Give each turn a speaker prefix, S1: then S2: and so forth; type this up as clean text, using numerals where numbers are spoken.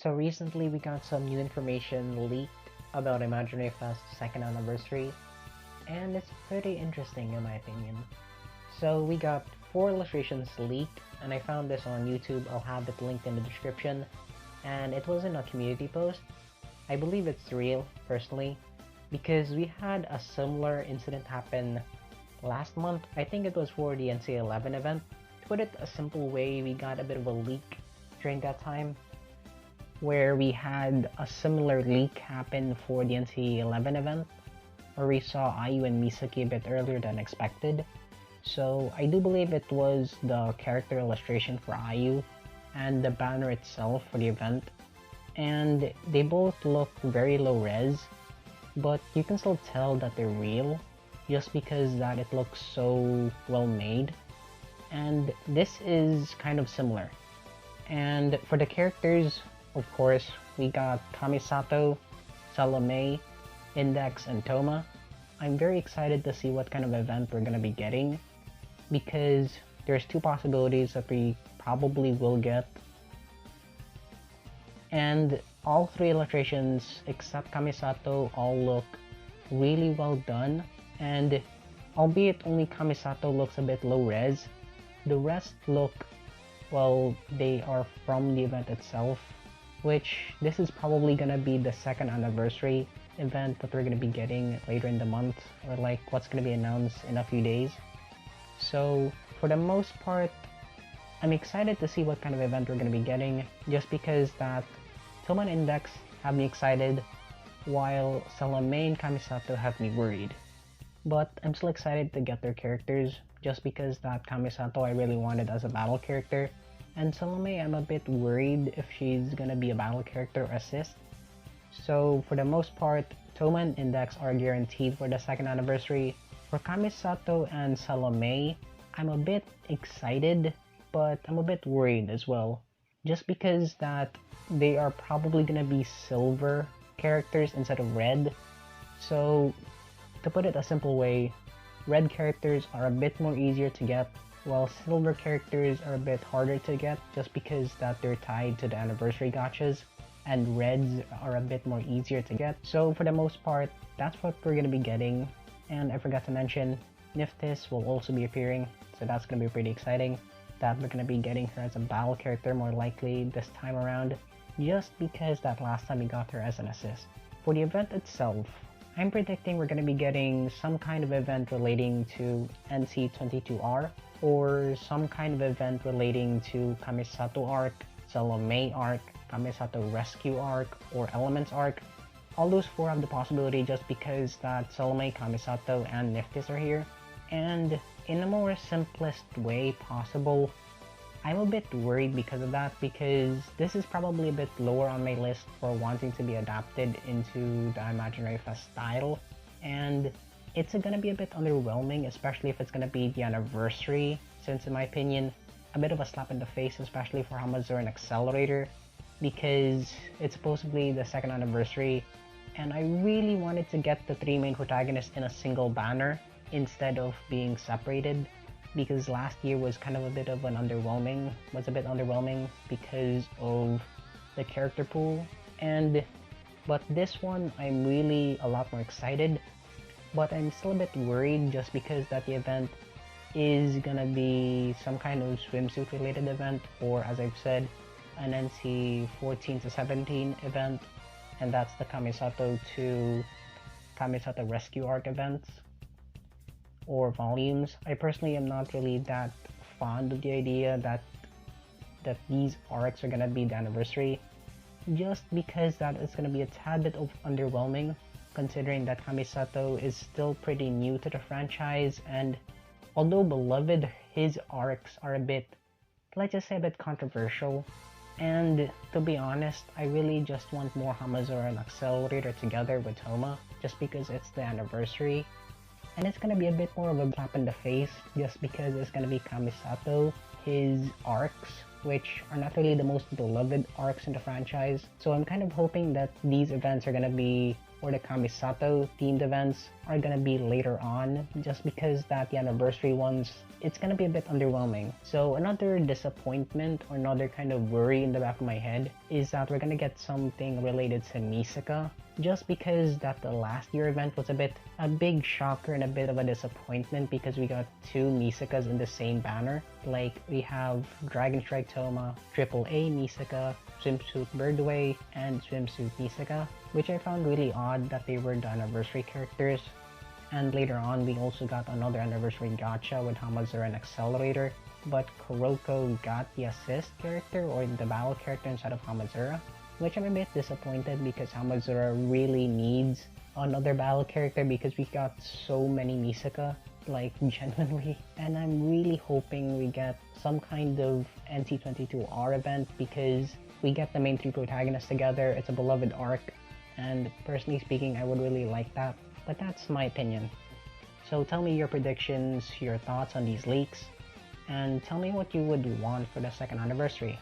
S1: So recently we got some new information leaked about Imaginary Fest's second anniversary, and it's pretty interesting in my opinion. So we got 4 illustrations leaked, and I found this on YouTube. I'll have it linked in the description, and it was in a community post. I believe it's real, personally, because we had a similar incident happen last month. I think it was for the NC11 event. To put it a simple way, we got a bit of a leak during that time, where we had a similar leak happen for the NC11 event, where we saw Ayu and Misaki a bit earlier than expected. So I do believe it was the character illustration for Ayu and the banner itself for the event, and they both look very low res, but you can still tell that they're real just because that it looks so well made. And this is kind of similar. And for the characters, of course, we got Kamisato, Salome, Index, and Toma. I'm very excited to see what kind of event we're gonna be getting, because there's 2 possibilities that we probably will get. And all 3 illustrations except Kamisato all look really well done, and albeit only Kamisato looks a bit low res, the rest look, well, they are from the event itself, which this is probably gonna be the second anniversary event that we're gonna be getting later in the month, or like what's gonna be announced in a few days. So for the most part, I'm excited to see what kind of event we're gonna be getting, just because that Toma and Index have me excited, while Salome and Kamisato have me worried. But I'm still excited to get their characters, just because that Kamisato I really wanted as a battle character, and Salome I'm a bit worried if she's gonna be a battle character or assist. So for the most part, Toma and Index are guaranteed for the second anniversary. For Kamisato and Salome, I'm a bit excited, but I'm a bit worried as well, just because that they are probably gonna be silver characters instead of red. So to put it a simple way, red characters are a bit more easier to get, while silver characters are a bit harder to get, just because that they're tied to the anniversary gachas, and reds are a bit more easier to get. So for the most part, that's what we're gonna be getting. And I forgot to mention, Niftis will also be appearing, so that's gonna be pretty exciting, that we're gonna be getting her as a battle character more likely this time around, just because that last time we got her as an assist. For the event itself, I'm predicting we're going to be getting some kind of event relating to NC22R, or some kind of event relating to Kamisato arc, Salome arc, Kamisato rescue arc, or Elements arc. All those 4 have the possibility just because that Salome, Kamisato, and Niftis are here. And in the more simplest way possible, I'm a bit worried because of that, because this is probably a bit lower on my list for wanting to be adapted into the Imaginary Fest style, and it's gonna be a bit underwhelming, especially if it's gonna be the anniversary, since in my opinion, a bit of a slap in the face, especially for Hamazur and Accelerator, because it's supposedly the second anniversary, and I really wanted to get the 3 main protagonists in a single banner instead of being separated, because last year was kind of a bit underwhelming because of the character pool. But this one I'm really a lot more excited, but I'm still a bit worried just because that the event is gonna be some kind of swimsuit related event, or as I've said, an NC 14 to 17 event, and that's the Kamisato to Kamisato rescue arc events or volumes. I personally am not really that fond of the idea that these arcs are gonna be the anniversary, just because that it's gonna be a tad bit of underwhelming, considering that Kamisato is still pretty new to the franchise, and although beloved, his arcs are a bit, let's just say, a bit controversial. And to be honest, I really just want more Hamazur and Accelerator together with Toma, just because it's the anniversary. And it's gonna be a bit more of a slap in the face, just because it's gonna be Kamisato, his arcs, which are not really the most beloved arcs in the franchise. So I'm kind of hoping that these events are gonna be or the Kamisato themed events are gonna be later on, just because that the anniversary ones, it's gonna be a bit underwhelming. So another disappointment or another kind of worry in the back of my head is that we're gonna get something related to Misaka, just because that the last year event was a big shocker and a bit of a disappointment, because we got two Misakas in the same banner. Like, we have Dragon Strike Toma, AAA Misaka, Swimsuit Birdway, and Swimsuit Misaka, which I found really odd that they were the anniversary characters. And later on, we also got another anniversary gacha with Hamazura and Accelerator, but Kuroko got the assist character or the battle character instead of Hamazura, which I'm a bit disappointed, because Hamazura really needs another battle character because we got so many Misaka, like genuinely. And I'm really hoping we get some kind of NC22R event, because we get the main three protagonists together, it's a beloved arc, and personally speaking, I would really like that. But that's my opinion. So tell me your predictions, your thoughts on these leaks, and tell me what you would want for the second anniversary.